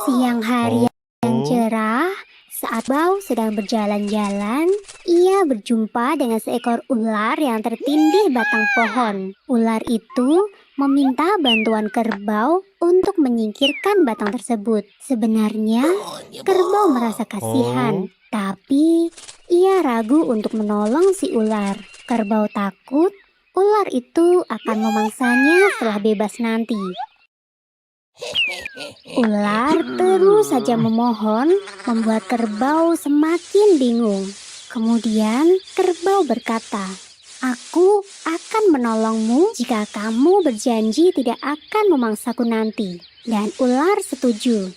Siang hari yang cerah, saat Bau sedang berjalan-jalan, ia berjumpa dengan seekor ular yang tertindih batang pohon. Ular itu meminta bantuan kerbau untuk menyingkirkan batang tersebut. Sebenarnya, kerbau merasa kasihan, tapi ia ragu untuk menolong si ular. Kerbau takut ular itu akan memangsanya setelah bebas nanti. Ular terus saja memohon, membuat kerbau semakin bingung. Kemudian kerbau berkata, "Aku akan menolongmu jika kamu berjanji tidak akan memangsaku nanti." Dan ular setuju.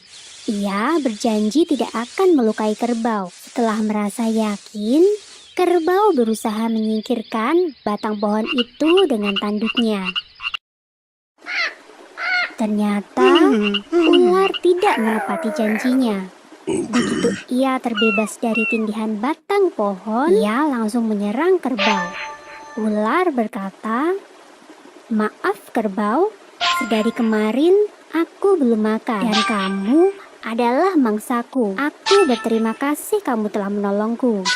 Ia berjanji tidak akan melukai kerbau. Setelah merasa yakin, kerbau berusaha menyingkirkan batang pohon itu dengan tanduknya. Ternyata ular tidak menepati janjinya. Begitu ia terbebas dari tindihan batang pohon, ia langsung menyerang kerbau. Ular berkata, "Maaf kerbau, sedari kemarin aku belum makan dan kamu adalah mangsaku. Aku berterima kasih kamu telah menolongku."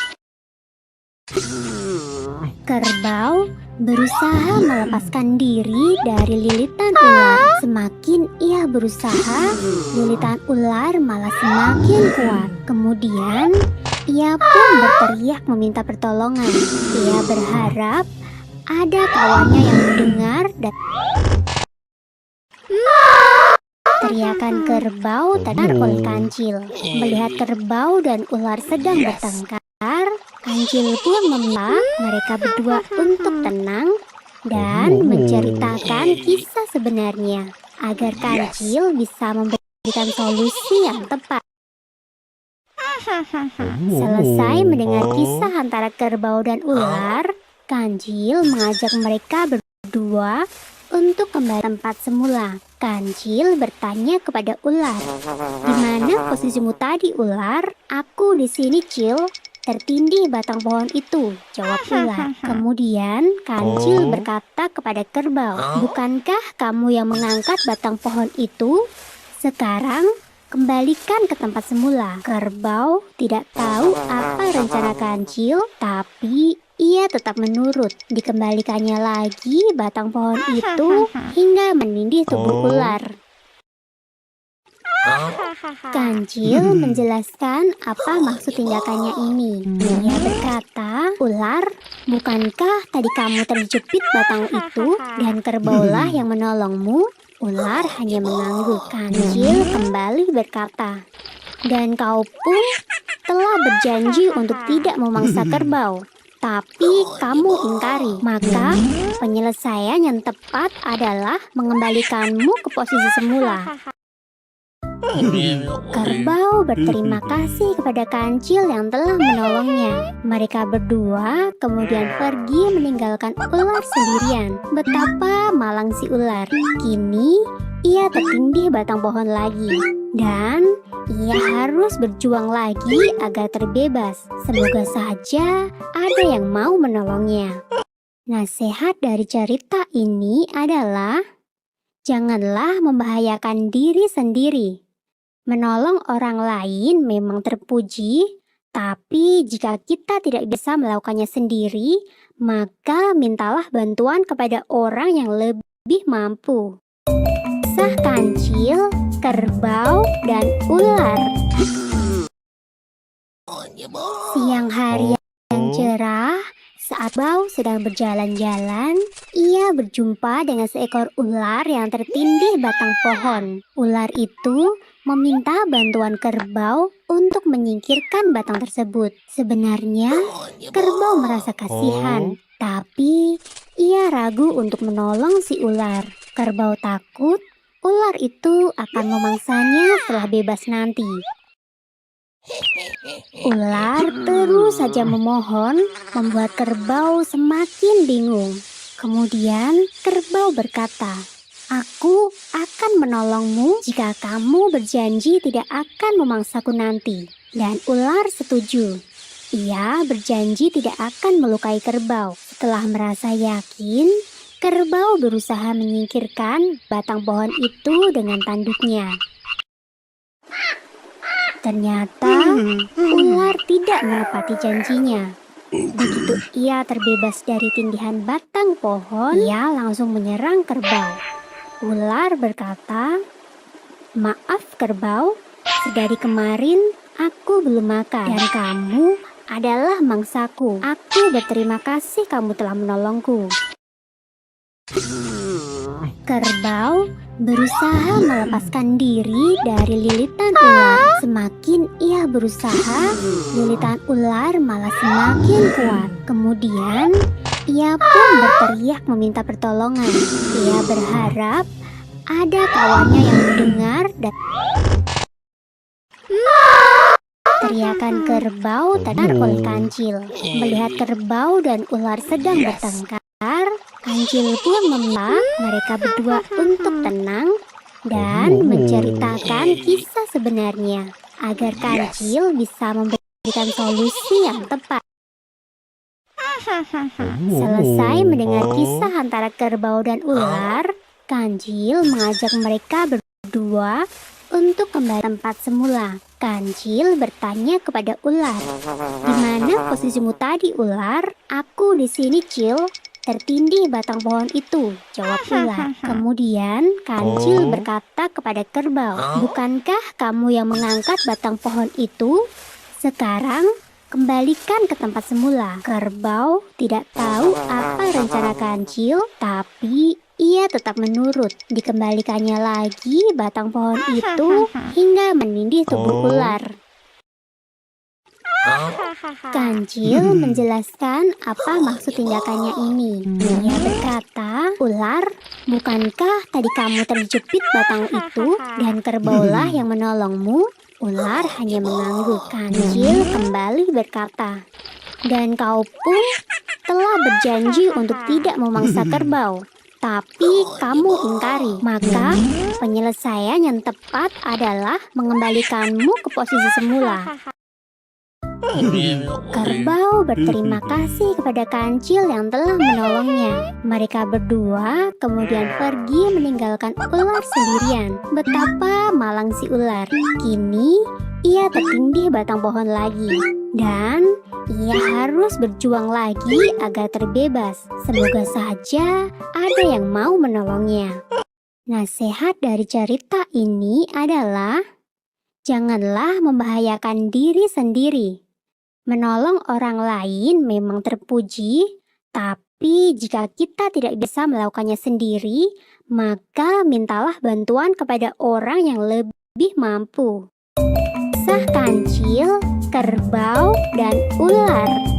Kerbau berusaha melepaskan diri dari lilitan ular. Semakin ia berusaha, lilitan ular malah semakin kuat. Kemudian, ia pun berteriak meminta pertolongan. Ia berharap ada kawannya yang mendengar dan teriakan kerbau terdengar oleh kancil. Melihat kerbau dan ular sedang bertengkar, kancil pun meminta mereka berdua untuk tenang dan menceritakan kisah sebenarnya agar kancil bisa memberikan solusi yang tepat. Selesai mendengar kisah antara kerbau dan ular, kancil mengajak mereka berdua untuk kembali tempat semula. Kancil bertanya kepada ular, "Di mana posisimu tadi, ular?" "Aku di sini, Cil, tertindih batang pohon itu," jawab ular. Kemudian kancil berkata kepada kerbau, "Bukankah kamu yang mengangkat batang pohon itu? Sekarang kembalikan ke tempat semula." Kerbau tidak tahu apa rencana kancil, tapi ia tetap menurut. Dikembalikannya lagi batang pohon itu hingga menindih tubuh ular. Kancil menjelaskan apa maksud tindakannya ini. Ia berkata, "Ular, bukankah tadi kamu terjepit batang itu dan kerbaulah yang menolongmu?" Ular hanya mengangguk. Kancil kembali berkata, "Dan kau pun telah berjanji untuk tidak memangsa kerbau, tapi kamu ingkari. Maka penyelesaian yang tepat adalah mengembalikanmu ke posisi semula." Kerbau berterima kasih kepada kancil yang telah menolongnya. Mereka berdua kemudian pergi meninggalkan ular sendirian. Betapa malang si ular. Kini ia tertindih batang pohon lagi. Dan ia harus berjuang lagi agar terbebas. Semoga saja ada yang mau menolongnya. Nasihat dari cerita ini adalah, janganlah membahayakan diri sendiri. Menolong orang lain memang terpuji, tapi jika kita tidak bisa melakukannya sendiri, maka mintalah bantuan kepada orang yang lebih mampu. Kisah kancil, kerbau, dan ular. Siang hari yang cerah, saat Bau sedang berjalan-jalan, ia berjumpa dengan seekor ular yang tertindih batang pohon. Ular itu meminta bantuan kerbau untuk menyingkirkan batang tersebut. Sebenarnya, kerbau merasa kasihan, tapi ia ragu untuk menolong si ular. Kerbau takut ular itu akan memangsanya setelah bebas nanti. Ular terus saja memohon, membuat kerbau semakin bingung. Kemudian kerbau berkata, "Aku akan menolongmu jika kamu berjanji tidak akan memangsaku nanti." Dan ular setuju. Ia berjanji tidak akan melukai kerbau. Setelah merasa yakin, kerbau berusaha menyingkirkan batang pohon itu dengan tanduknya. Ternyata ular tidak menepati janjinya. Begitu ia terbebas dari tindihan batang pohon, ia langsung menyerang kerbau. Ular berkata, "Maaf kerbau, sedari kemarin aku belum makan dan kamu adalah mangsaku. Aku berterima kasih kamu telah menolongku." Kerbau berusaha melepaskan diri dari lilitan ular. Semakin ia berusaha, lilitan ular malah semakin kuat. Kemudian, ia pun berteriak meminta pertolongan. Ia berharap ada kawannya yang mendengar dan teriakan kerbau terdengar oleh kancil. Melihat kerbau dan ular sedang bertengkar, kancil pun meminta mereka berdua untuk tenang dan menceritakan kisah sebenarnya agar kancil bisa memberikan solusi yang tepat. Selesai mendengar kisah antara kerbau dan ular, kancil mengajak mereka berdua untuk kembali tempat semula. Kancil bertanya kepada ular, "Di mana posisimu tadi, ular?" "Aku di sini, Cil, tertindih batang pohon itu," jawab ular. Kemudian kancil berkata kepada kerbau, "Bukankah kamu yang mengangkat batang pohon itu? Sekarang kembalikan ke tempat semula." Kerbau tidak tahu apa rencana kancil, tapi ia tetap menurut. Dikembalikannya lagi batang pohon itu hingga menindih tubuh ular. Kancil menjelaskan apa maksud tindakannya ini. Ia berkata, "Ular, bukankah tadi kamu terjepit batang itu dan kerbaulah yang menolongmu?" Ular hanya mengangguk. Kancil kembali berkata, "Dan kau pun telah berjanji untuk tidak memangsa kerbau, tapi kamu ingkari. Maka penyelesaian yang tepat adalah mengembalikanmu ke posisi semula." Kerbau berterima kasih kepada kancil yang telah menolongnya. Mereka berdua kemudian pergi meninggalkan ular sendirian. Betapa malang si ular. Kini ia tertindih batang pohon lagi. Dan ia harus berjuang lagi agar terbebas. Semoga saja ada yang mau menolongnya. Nasihat dari cerita ini adalah, janganlah membahayakan diri sendiri. Menolong orang lain memang terpuji, tapi jika kita tidak bisa melakukannya sendiri, maka mintalah bantuan kepada orang yang lebih mampu. Kisah kancil, kerbau, dan ular.